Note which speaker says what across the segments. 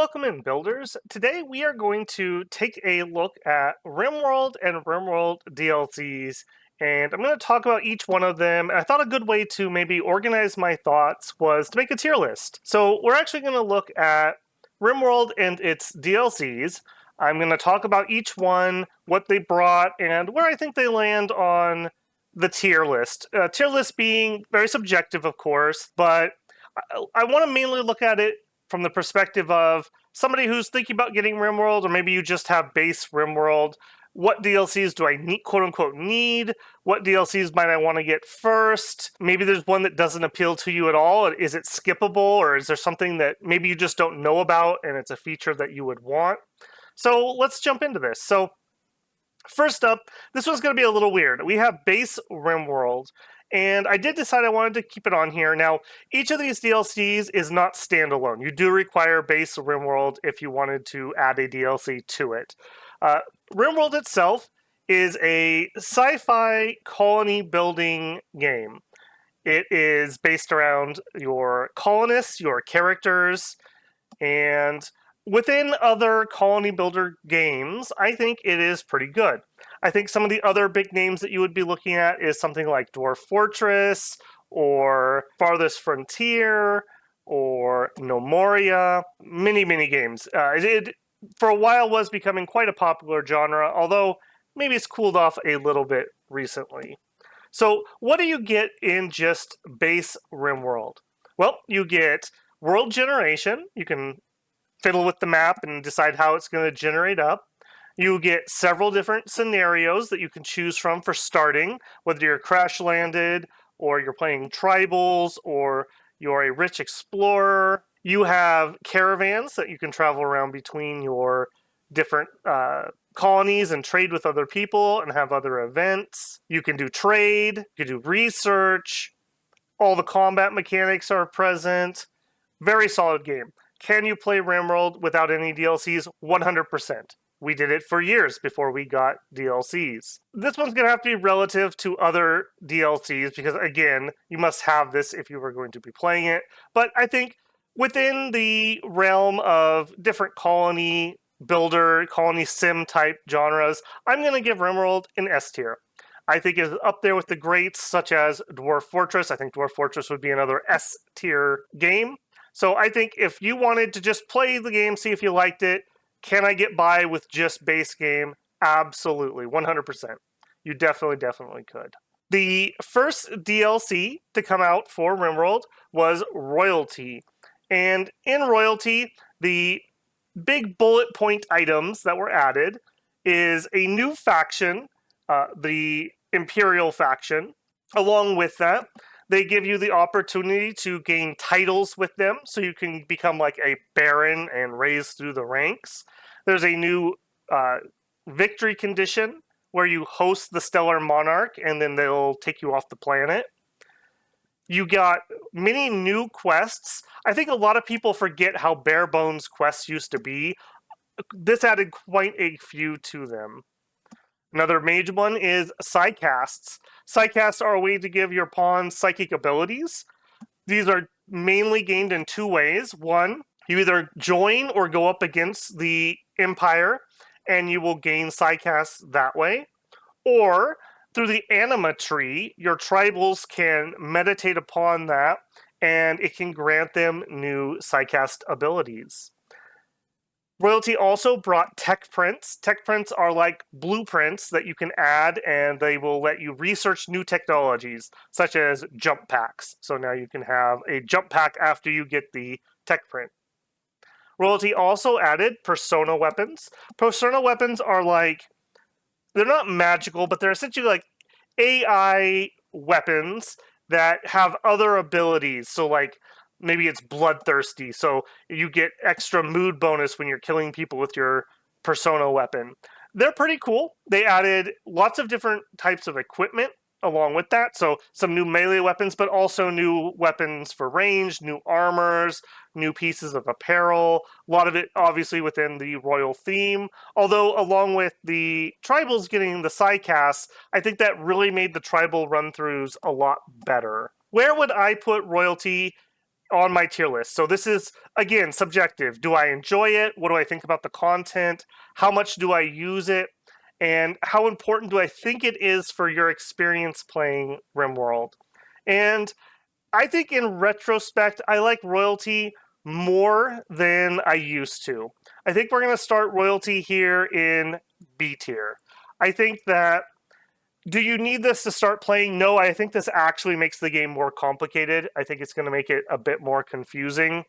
Speaker 1: Welcome in, builders. Today we are going to take a look at RimWorld and RimWorld DLCs, and I'm going to talk about each one of them. And I thought a good way to maybe organize my thoughts was to make a tier list. So we're actually going to look at RimWorld and its DLCs. I'm going to talk about each one, what they brought, and where I think they land on the tier list. Tier list being very subjective, of course, but I want to mainly look at it from the perspective of somebody who's thinking about getting RimWorld, or maybe you just have base RimWorld. What DLCs do I need, quote unquote, need? What DLCs might I want to get first? Maybe there's one that doesn't appeal to you at all. Is it skippable, or is there something that maybe you just don't know about and it's a feature that you would want? So let's jump into this. So first up, this one's going to be a little weird. We have base RimWorld, and I did decide I wanted to keep it on here. Now, each of these DLCs is not standalone. You do require base RimWorld if you wanted to add a DLC to it. RimWorld itself is a sci-fi colony building game. It is based around your colonists, your characters, and within other colony builder games, I think it is pretty good. I think some of the other big names that you would be looking at is something like Dwarf Fortress, or Farthest Frontier, or No Moria. Many games. It, for a while, was becoming quite a popular genre, although maybe it's cooled off a little bit recently. So what do you get in just base RimWorld? Well, you get world generation. You can fiddle with the map and decide how it's going to generate up. You get several different scenarios that you can choose from for starting, whether you're crash landed, or you're playing tribals, or you're a rich explorer. You have caravans that you can travel around between your different colonies and trade with other people and have other events. You can do trade, you can do research. All the combat mechanics are present. Very solid game. Can you play RimWorld without any DLCs? 100%. We did it for years before we got DLCs. This one's going to have to be relative to other DLCs because, again, you must have this if you were going to be playing it. But I think within the realm of different colony builder, colony sim type genres, I'm going to give RimWorld an S tier. I think it's up there with the greats such as Dwarf Fortress. I think Dwarf Fortress would be another S tier game. So I think if you wanted to just play the game, see if you liked it, can I get by with just base game? Absolutely, 100%. You definitely could. The first DLC to come out for RimWorld was Royalty. And in Royalty, the big bullet point items that were added is a new faction, the Imperial faction. Along with that, they give you the opportunity to gain titles with them, so you can become like a baron and raise through the ranks. There's a new victory condition where you host the Stellar Monarch, and then they'll take you off the planet. You got many new quests. I think a lot of people forget how bare bones quests used to be. This added quite a few to them. Another major one is Psycasts. Psycasts are a way to give your pawns psychic abilities. These are mainly gained in two ways. One, you either join or go up against the Empire, and you will gain Psycasts that way. Or, through the Anima tree, your tribals can meditate upon that, and it can grant them new Psycast abilities. Royalty also brought tech prints. Tech prints are like blueprints that you can add, and they will let you research new technologies, such as jump packs. So now you can have a jump pack after you get the tech print. Royalty also added persona weapons. Persona weapons are like, they're not magical, but they're essentially like AI weapons that have other abilities. So like, maybe it's bloodthirsty, so you get extra mood bonus when you're killing people with your persona weapon. They're pretty cool. They added lots of different types of equipment along with that, so some new melee weapons, but also new weapons for range, new armors, new pieces of apparel, a lot of it obviously within the royal theme, although along with the tribals getting the Psycasts, I think that really made the tribal run-throughs a lot better. Where would I put Royalty on my tier list. So this is, again, subjective. Do I enjoy it? What do I think about the content? How much do I use it? And how important do I think it is for your experience playing RimWorld? And I think in retrospect, I like Royalty more than I used to. I think we're going to start Royalty here in B tier. I think that, do you need this to start playing? No, I think this actually makes the game more complicated. I think it's going to make it a bit more confusing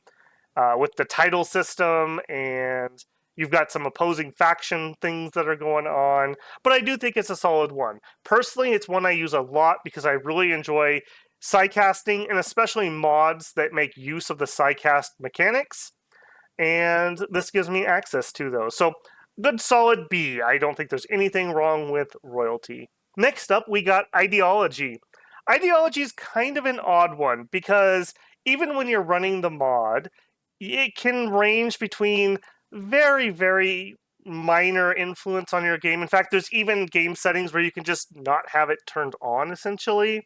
Speaker 1: with the title system, and you've got some opposing faction things that are going on. But I do think it's a solid one. Personally, it's one I use a lot because I really enjoy sidecasting, and especially mods that make use of the sidecast mechanics. And this gives me access to those. So, good solid B. I don't think there's anything wrong with Royalty. Next up, we got Ideology. Ideology is kind of an odd one because even when you're running the mod, it can range between very, very minor influence on your game. In fact, there's even game settings where you can just not have it turned on, essentially,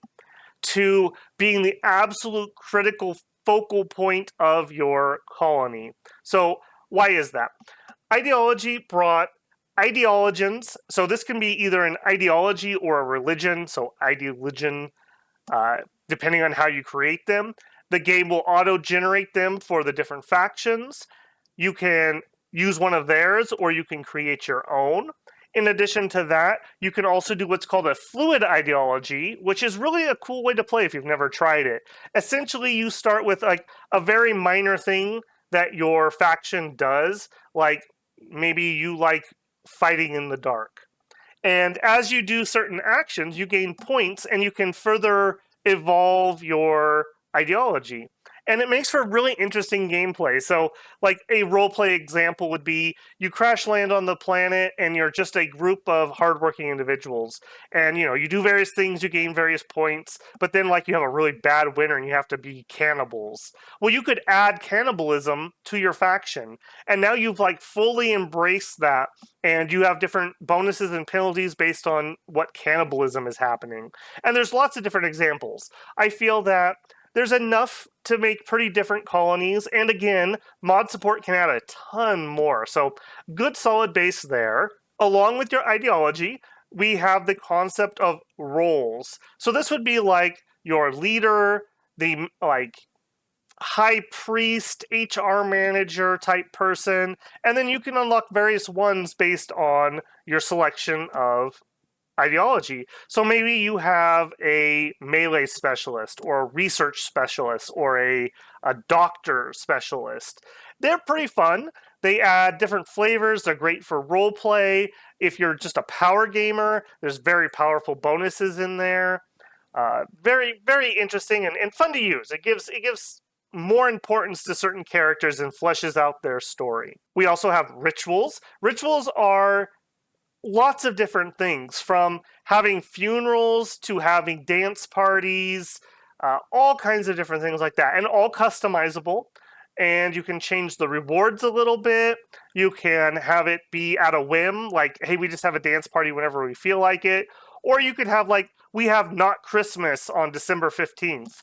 Speaker 1: to being the absolute critical focal point of your colony. So, why is that? Ideology brought ideologians. So, this can be either an ideology or a religion. So, ideologian, depending on how you create them. The game will auto-generate them for the different factions. You can use one of theirs, or you can create your own. In addition to that, you can also do what's called a fluid ideology, which is really a cool way to play if you've never tried it. Essentially, you start with like a very minor thing that your faction does, like maybe you like fighting in the dark. And as you do certain actions, you gain points and you can further evolve your ideology. And it makes for really interesting gameplay. So, like a roleplay example would be you crash land on the planet and you're just a group of hardworking individuals. And you do various things, you gain various points, but then like you have a really bad winter and you have to be cannibals. Well, you could add cannibalism to your faction. And now you've like fully embraced that, and you have different bonuses and penalties based on what cannibalism is happening. And there's lots of different examples. I feel that there's enough to make pretty different colonies, and again, mod support can add a ton more. So, good solid base there. Along with your ideology, we have the concept of roles. So this would be like your leader, the like high priest, HR manager type person, and then you can unlock various ones based on your selection of ideology. So maybe you have a melee specialist or a research specialist or a doctor specialist. They're pretty fun. They add different flavors. They're great for role play. If you're just a power gamer, there's very powerful bonuses in there. Very, very interesting and fun to use. It gives more importance to certain characters and fleshes out their story. We also have rituals. Rituals are lots of different things, from having funerals to having dance parties, all kinds of different things like that, and all customizable. And you can change the rewards a little bit. You can have it be at a whim, like, hey, we just have a dance party whenever we feel like it. Or you could have, like, we have not Christmas on December 15th.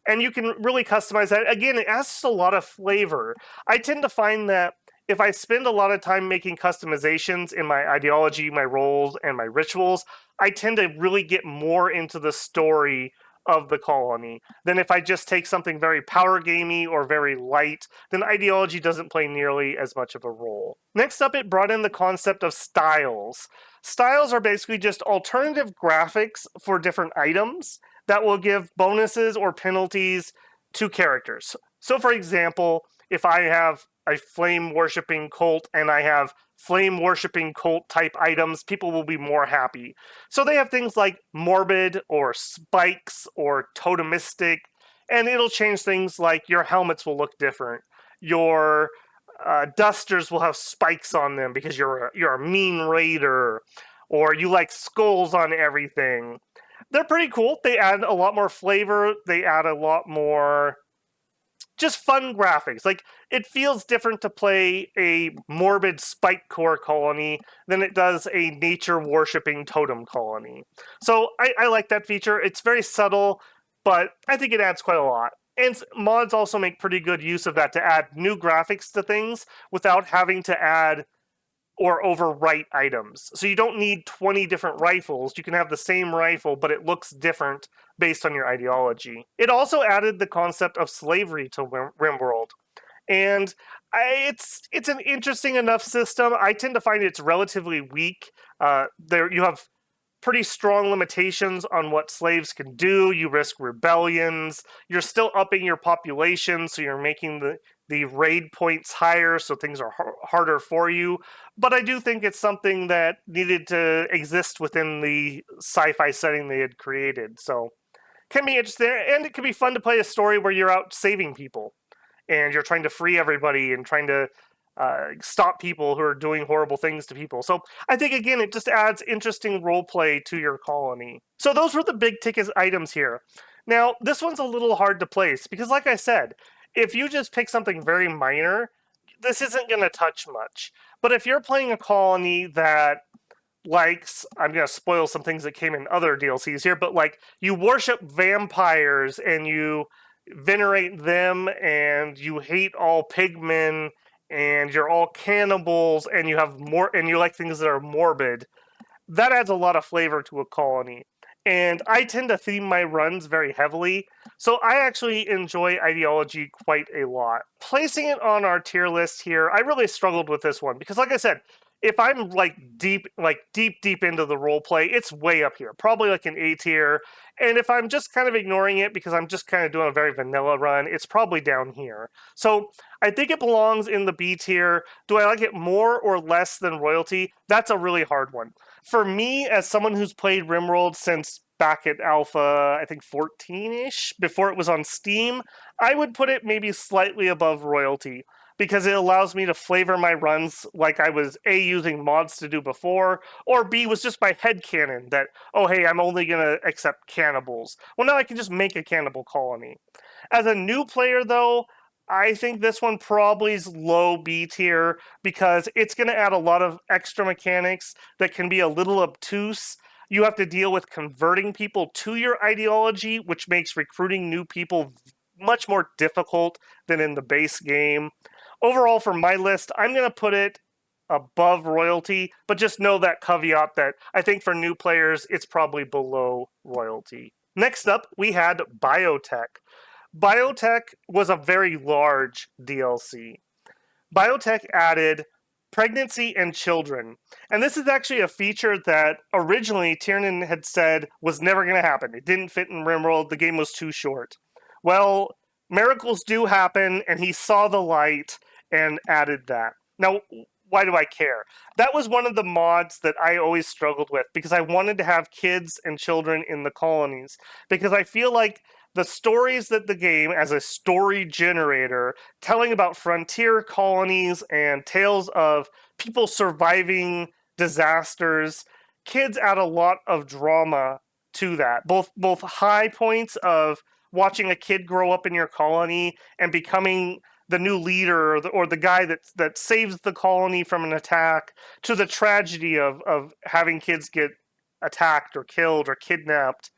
Speaker 1: And you can really customize that. Again, it adds a lot of flavor. I tend to find that if I spend a lot of time making customizations in my ideology, my roles, and my rituals, I tend to really get more into the story of the colony than if I just take something very power gamey or very light. Then ideology doesn't play nearly as much of a role. Next up, it brought in the concept of styles. Styles are basically just alternative graphics for different items that will give bonuses or penalties to characters. So for example, if I have a flame worshipping cult and I have flame worshipping cult type items, people will be more happy. So they have things like morbid or spikes or totemistic, and it'll change things like your helmets will look different. Your dusters will have spikes on them because you're a mean raider, or you like skulls on everything. They're pretty cool. They add a lot more flavor. They add a lot more just fun graphics. Like, it feels different to play a morbid spike core colony than it does a nature worshipping totem colony. So I like that feature. It's very subtle, but I think it adds quite a lot. And mods also make pretty good use of that to add new graphics to things without having to add or overwrite items. So you don't need 20 different rifles. You can have the same rifle, but it looks different based on your ideology. It also added the concept of slavery to RimWorld. And it's an interesting enough system. I tend to find it's relatively weak. There you have pretty strong limitations on what slaves can do. You risk rebellions. You're still upping your population, so you're making the raid points higher, so things are harder for you. But I do think it's something that needed to exist within the sci-fi setting they had created. So can be interesting, and it can be fun to play a story where you're out saving people and you're trying to free everybody and trying to stop people who are doing horrible things to people. So I think, again, it just adds interesting role play to your colony. So those were the big ticket items here. Now, this one's a little hard to place because, like I said, if you just pick something very minor, this isn't going to touch much. But if you're playing a colony that likes, I'm going to spoil some things that came in other DLCs here, but like you worship vampires and you venerate them and you hate all pigmen and you're all cannibals and you have more and you like things that are morbid, that adds a lot of flavor to a colony. And I tend to theme my runs very heavily, so I actually enjoy ideology quite a lot. Placing it on our tier list here, I really struggled with this one because, like I said, if I'm deep into the role play, it's way up here, probably like an A tier. And if I'm just kind of ignoring it because I'm just kind of doing a very vanilla run, it's probably down here. So I think it belongs in the B tier. Do I like it more or less than Royalty? That's a really hard one. For me, as someone who's played RimWorld since back at Alpha, I think 14-ish, before it was on Steam, I would put it maybe slightly above Royalty because it allows me to flavor my runs like I was A, using mods to do before, or B, was just my headcanon that, oh hey, I'm only going to accept cannibals. Well, now I can just make a cannibal colony. As a new player, though, I think this one probably is low B tier because it's going to add a lot of extra mechanics that can be a little obtuse. You have to deal with converting people to your ideology, which makes recruiting new people much more difficult than in the base game. Overall, for my list, I'm going to put it above Royalty, but just know that caveat that I think for new players, it's probably below Royalty. Next up, we had Biotech. Biotech was a very large DLC. Biotech added pregnancy and children. And this is actually a feature that originally Tiernan had said was never going to happen. It didn't fit in RimWorld. The game was too short. Well, miracles do happen, and he saw the light and added that. Now, why do I care? That was one of the mods that I always struggled with because I wanted to have kids and children in the colonies. Because I feel like the stories that the game, as a story generator, telling about frontier colonies and tales of people surviving disasters, kids add a lot of drama to that. Both high points of watching a kid grow up in your colony and becoming the new leader or the guy that saves the colony from an attack, to the tragedy of having kids get attacked or killed or kidnapped.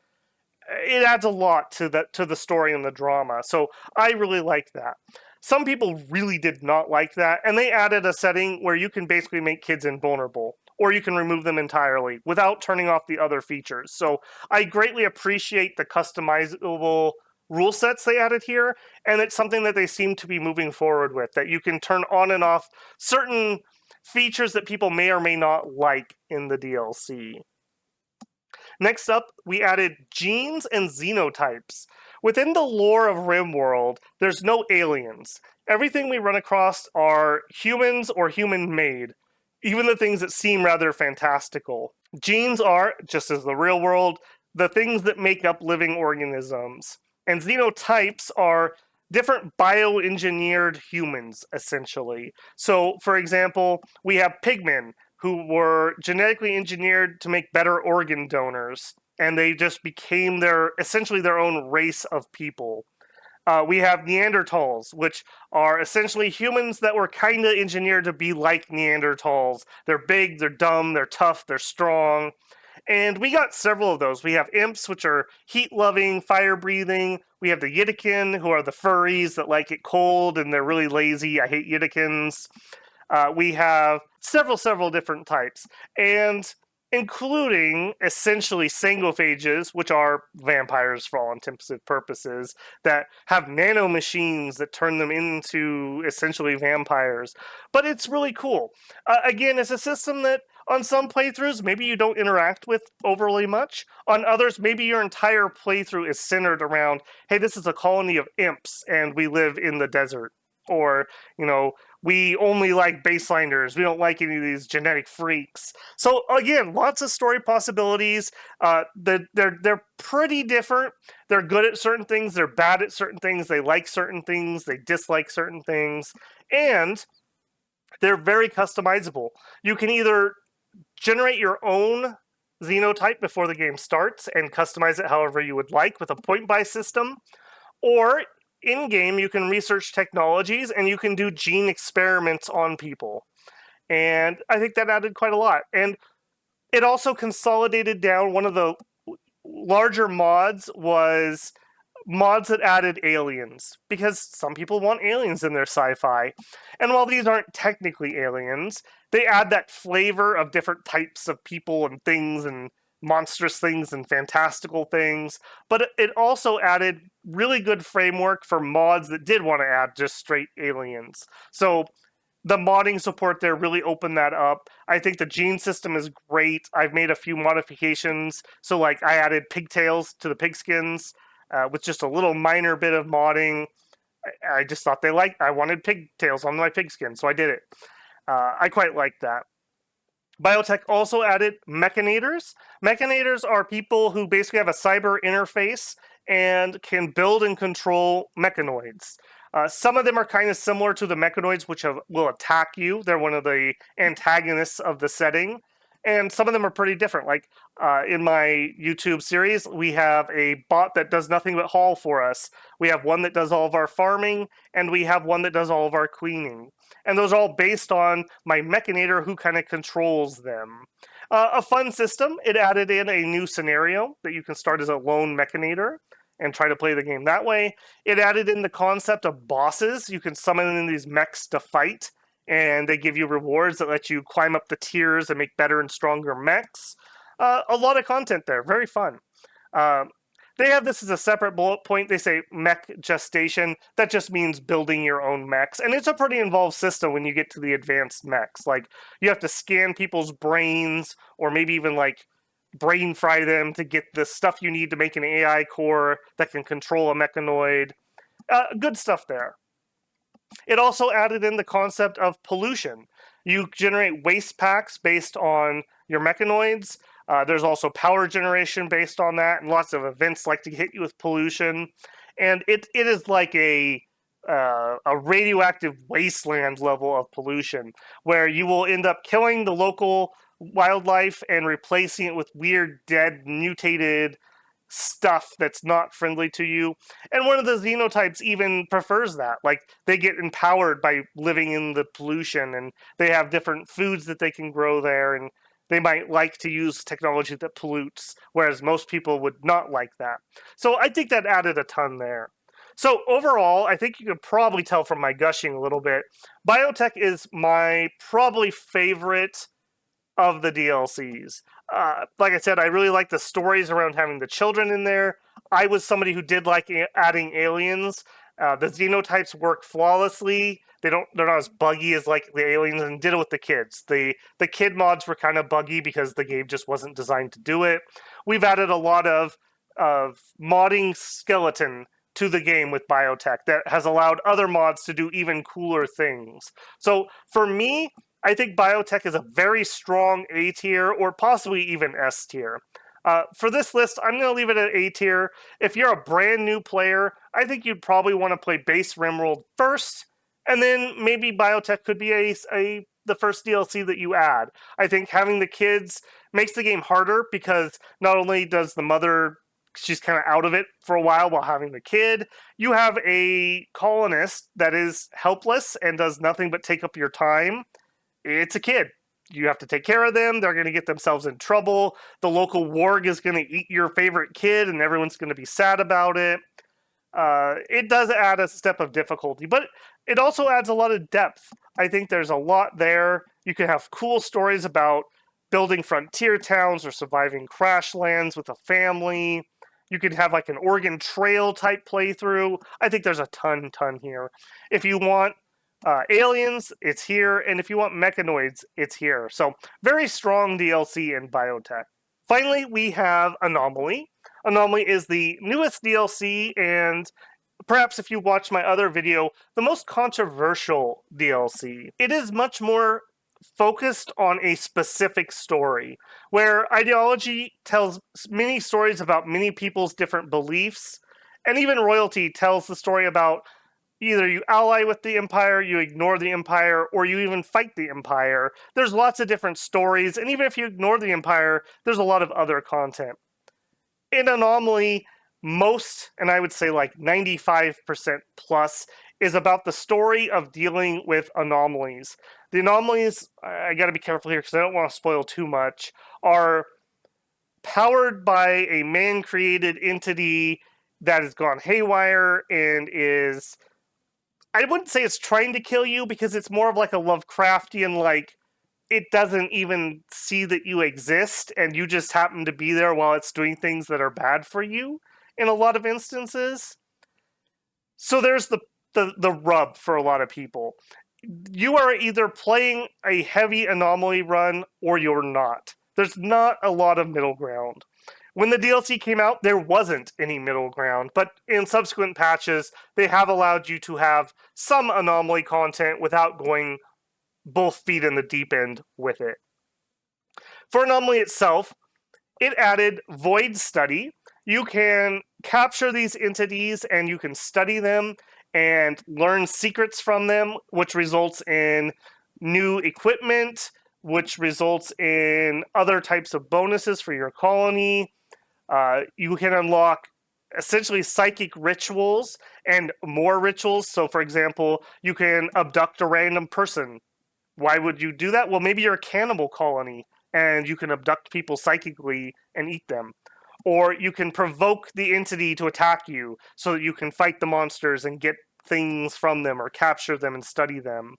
Speaker 1: It adds a lot to the story and the drama. So I really like that. Some people really did not like that, and they added a setting where you can basically make kids invulnerable, or you can remove them entirely without turning off the other features. So I greatly appreciate the customizable rule sets they added here, and it's something that they seem to be moving forward with, that you can turn on and off certain features that people may or may not like in the DLC. Next up, we added genes and xenotypes. Within the lore of RimWorld, there's no aliens. Everything we run across are humans or human-made, even the things that seem rather fantastical. Genes are, just as the real world, the things that make up living organisms. And xenotypes are different bioengineered humans, essentially. So, for example, we have pigmen, who were genetically engineered to make better organ donors, and they just became essentially their own race of people. We have Neanderthals, which are essentially humans that were kind of engineered to be like Neanderthals. They're big, they're dumb, they're tough, they're strong. And we got several of those. We have imps, which are heat-loving, fire-breathing. We have the Yiddikin, who are the furries that like it cold and they're really lazy. I hate Yiddikins. We have several different types, and including essentially sangophages, which are vampires for all intents and purposes, that have nanomachines that turn them into essentially vampires. But it's really cool. Again, it's a system that on some playthroughs, maybe you don't interact with overly much. On others, maybe your entire playthrough is centered around, hey, this is a colony of imps and we live in the desert. Or, you know, we only like baseliners. We don't like any of these genetic freaks. So again, lots of story possibilities. They're pretty different. They're good at certain things. They're bad at certain things. They like certain things. They dislike certain things, and they're very customizable. You can either generate your own xenotype before the game starts and customize it however you would like with a point buy system, or in game you can research technologies and you can do gene experiments on people. And I think that added quite a lot. And it also consolidated down one of the larger mods was mods that added aliens, because some people want aliens in their sci-fi. And while these aren't technically aliens, they add that flavor of different types of people and things and monstrous things and fantastical things. But it also added really good framework for mods that did want to add just straight aliens. So the modding support there really opened that up. I think the gene system is great. I've made a few modifications. So, like, I added pigtails to the pigskins with just a little minor bit of modding. I just thought I wanted pigtails on my pigskin, so I did it. I quite like that. Biotech also added mechanators. Mechanators are people who basically have a cyber interface and can build and control mechanoids. Some of them are kind of similar to the mechanoids, which will attack you. They're one of the antagonists of the setting. And some of them are pretty different. Like in my YouTube series, we have a bot that does nothing but haul for us. We have one that does all of our farming, and we have one that does all of our queening. And those are all based on my mechanator who kind of controls them. A fun system, it added in a new scenario that you can start as a lone mechanator and try to play the game that way. It added in the concept of bosses. You can summon in these mechs to fight, and they give you rewards that let you climb up the tiers and make better and stronger mechs. A lot of content there, very fun. They have this as a separate bullet point. They say mech gestation. That just means building your own mechs. And it's a pretty involved system when you get to the advanced mechs. Like, you have to scan people's brains, or maybe even, like, brain fry them to get the stuff you need to make an AI core that can control a mechanoid. Good stuff there. It also added in the concept of pollution. You generate waste packs based on your mechanoids. There's also power generation based on that, and lots of events like to hit you with pollution. And it is like a radioactive wasteland level of pollution, where you will end up killing the local wildlife and replacing it with weird, dead, mutated stuff that's not friendly to you. And one of the xenotypes even prefers that. Like, they get empowered by living in the pollution, and they have different foods that they can grow there, and they might like to use technology that pollutes, whereas most people would not like that. So I think that added a ton there. So overall, I think you could probably tell from my gushing a little bit, Biotech is my probably favorite of the DLCs. Like I said, I really like the stories around having the children in there. I was somebody who did like adding aliens. The xenotypes work flawlessly. They're not as buggy as like the aliens, and did it with the kids. The kid mods were kind of buggy because the game just wasn't designed to do it. We've added a lot of modding skeleton to the game with Biotech that has allowed other mods to do even cooler things. So for me, I think Biotech is a very strong A tier, or possibly even S tier. For this list, I'm going to leave it at A tier. If you're a brand new player, I think you'd probably want to play base RimWorld first, and then maybe Biotech could be the first DLC that you add. I think having the kids makes the game harder, because not only does the mother, she's kind of out of it for a while having the kid, you have a colonist that is helpless and does nothing but take up your time. It's a kid. you have to take care of them. They're going to get themselves in trouble. The local warg is going to eat your favorite kid, and everyone's going to be sad about it. It does add a step of difficulty, but it also adds a lot of depth. I think there's a lot there. You can have cool stories about building frontier towns or surviving crash lands with a family. You could have like an Oregon Trail type playthrough. I think there's a ton here. If you want aliens, it's here, and if you want mechanoids, it's here. So very strong DLC in Biotech. Finally, we have Anomaly. Anomaly is the newest DLC, and perhaps if you watch my other video, the most controversial DLC. It is much more focused on a specific story, where ideology tells many stories about many people's different beliefs, and even royalty tells the story about either you ally with the Empire, you ignore the Empire, or you even fight the Empire. There's lots of different stories, and even if you ignore the Empire, there's a lot of other content. In Anomaly, most, and I would say like 95% plus, is about the story of dealing with anomalies. The anomalies, I gotta be careful here because I don't want to spoil too much, are powered by a man-created entity that has gone haywire and is... I wouldn't say it's trying to kill you because it's more of like a Lovecraftian, like, it doesn't even see that you exist and you just happen to be there while it's doing things that are bad for you in a lot of instances. So there's the rub for a lot of people. You are either playing a heavy Anomaly run or you're not. There's not a lot of middle ground. When the DLC came out, there wasn't any middle ground, but in subsequent patches, they have allowed you to have some Anomaly content without going both feet in the deep end with it. For Anomaly itself, it added Void Study. You can capture these entities and you can study them and learn secrets from them, which results in new equipment, which results in other types of bonuses for your colony. You can unlock essentially psychic rituals and more rituals. So, for example, you can abduct a random person. Why would you do that? Well, maybe you're a cannibal colony and you can abduct people psychically and eat them. Or you can provoke the entity to attack you so that you can fight the monsters and get things from them or capture them and study them.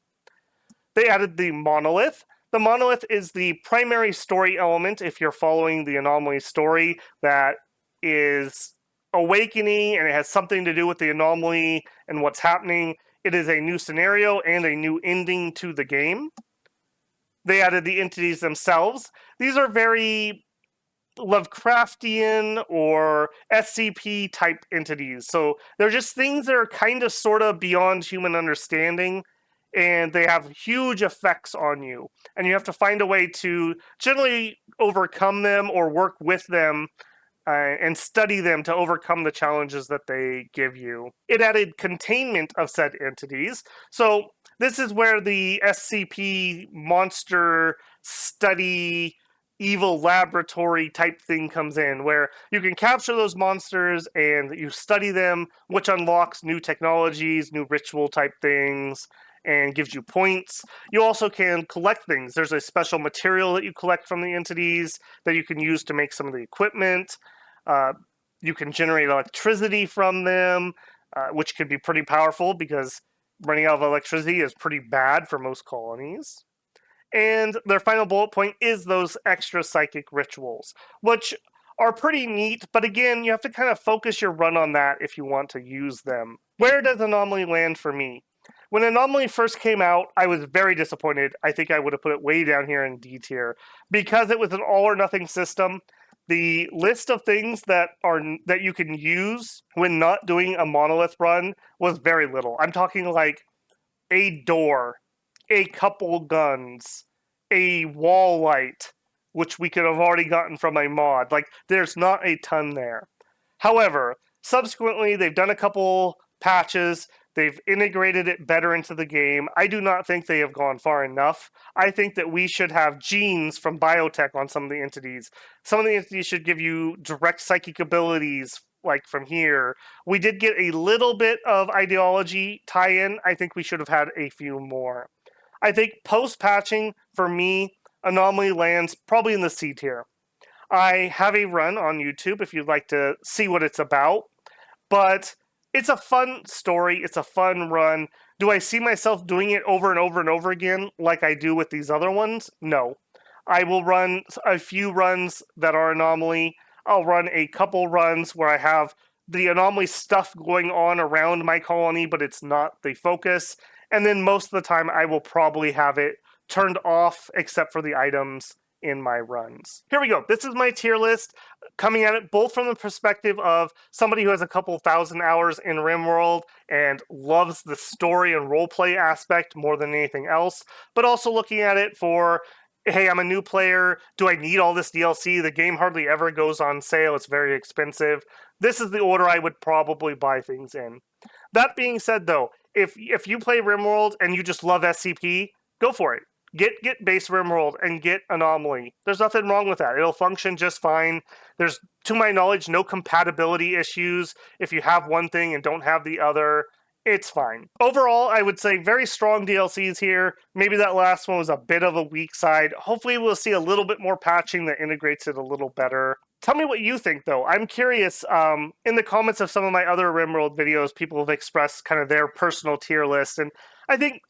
Speaker 1: They added the monolith. The monolith is the primary story element if you're following the Anomaly story that is awakening and it has something to do with the Anomaly and what's happening. It is a new scenario and a new ending to the game. They added the entities themselves. These are very Lovecraftian or SCP type entities. So they're just things that are kind of sort of beyond human understanding, and they have huge effects on you. And you have to find a way to generally overcome them or work with them and study them to overcome the challenges that they give you. It added containment of said entities. So this is where the SCP monster study evil laboratory type thing comes in, where you can capture those monsters and you study them, which unlocks new technologies, new ritual type things, and gives you points. You also can collect things. There's a special material that you collect from the entities that you can use to make some of the equipment. You can generate electricity from them, which could be pretty powerful because running out of electricity is pretty bad for most colonies. And their final bullet point is those extra psychic rituals, which are pretty neat, but again, you have to kind of focus your run on that if you want to use them. Where does Anomaly land for me? When Anomaly first came out, I was very disappointed. I think I would have put it way down here in D tier. Because it was an all or nothing system, the list of things that you can use when not doing a monolith run was very little. I'm talking like a door, a couple guns, a wall light, which we could have already gotten from a mod. Like, there's not a ton there. However, subsequently, they've done a couple patches. They've integrated it better into the game. I do not think they have gone far enough. I think that we should have genes from Biotech on some of the entities. Some of the entities should give you direct psychic abilities, like from here. We did get a little bit of ideology tie-in. I think we should have had a few more. I think post-patching, for me, Anomaly lands probably in the C tier. I have a run on YouTube if you'd like to see what it's about, but it's a fun story. It's a fun run. Do I see myself doing it over and over and over again like I do with these other ones? No. I will run a few runs that are Anomaly. I'll run a couple runs where I have the Anomaly stuff going on around my colony, but it's not the focus. And then most of the time, I will probably have it turned off except for the items in my runs. Here we go. This is my tier list, coming at it both from the perspective of somebody who has a couple thousand hours in RimWorld and loves the story and roleplay aspect more than anything else, but also looking at it for, hey, I'm a new player. Do I need all this DLC? The game hardly ever goes on sale. It's very expensive. This is the order I would probably buy things in. That being said, though, if you play RimWorld and you just love SCP, go for it. Get base RimWorld and get Anomaly. There's nothing wrong with that. It'll function just fine. There's, to my knowledge, no compatibility issues if you have one thing and don't have the other. It's fine. Overall, I would say very strong DLCs here. Maybe that last one was a bit of a weak side. Hopefully we'll see a little bit more patching that integrates it a little better. Tell me what you think, though. I'm curious. In the comments of some of my other RimWorld videos, people have expressed kind of their personal tier list, and I think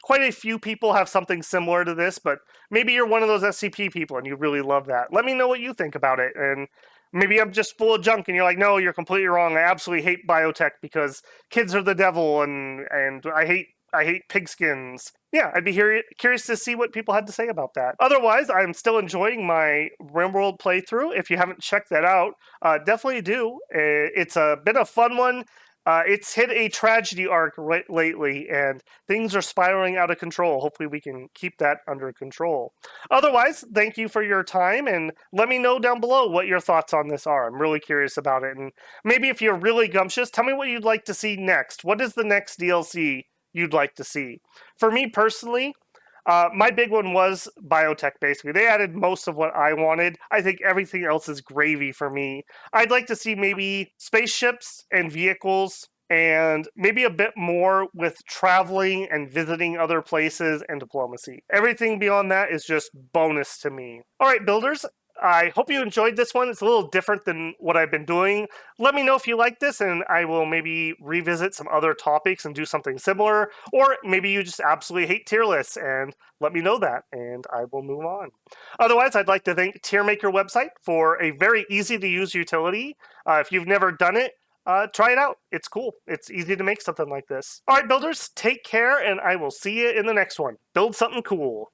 Speaker 1: quite a few people have something similar to this, but maybe you're one of those SCP people and you really love that. Let me know what you think about it, and maybe I'm just full of junk and you're like, no, you're completely wrong. I absolutely hate biotech because kids are the devil, and I hate pigskins. Yeah, I'd be curious to see what people had to say about that. Otherwise, I'm still enjoying my RimWorld playthrough. If you haven't checked that out, definitely do. It's a bit of fun one. It's hit a tragedy arc lately, and things are spiraling out of control. Hopefully we can keep that under control. Otherwise, thank you for your time, and let me know down below what your thoughts on this are. I'm really curious about it, and maybe if you're really gumptious, tell me what you'd like to see next. What is the next DLC you'd like to see? For me personally, my big one was biotech, basically. They added most of what I wanted. I think everything else is gravy for me. I'd like to see maybe spaceships and vehicles, and maybe a bit more with traveling and visiting other places and diplomacy. Everything beyond that is just bonus to me. All right, builders. I hope you enjoyed this one. It's a little different than what I've been doing. Let me know if you like this, and I will maybe revisit some other topics and do something similar. Or maybe you just absolutely hate tier lists, and let me know that, and I will move on. Otherwise, I'd like to thank Tiermaker website for a very easy-to-use utility. If you've never done it, try it out. It's cool. It's easy to make something like this. All right, builders, take care, and I will see you in the next one. Build something cool.